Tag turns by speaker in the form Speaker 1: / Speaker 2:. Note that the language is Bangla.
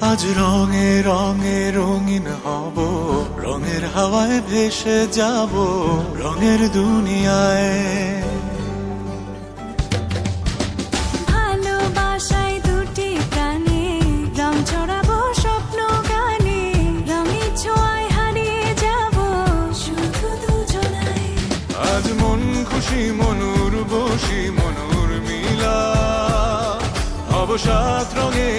Speaker 1: আজ রঙে রঙে রঙিন হব, রঙের হাওয়ায় ভেসে যাব রঙের দুনিয়ায়।
Speaker 2: ভালোবাসায় দুটি প্রাণে রং ছড়াবো স্বপ্ন গানে, রঙের ছোঁয়ায় হারিয়ে যাব শুধু দুজনায়।
Speaker 1: আজ মন খুশি মনুর বসি মনুর মিলা, হব সাত রঙে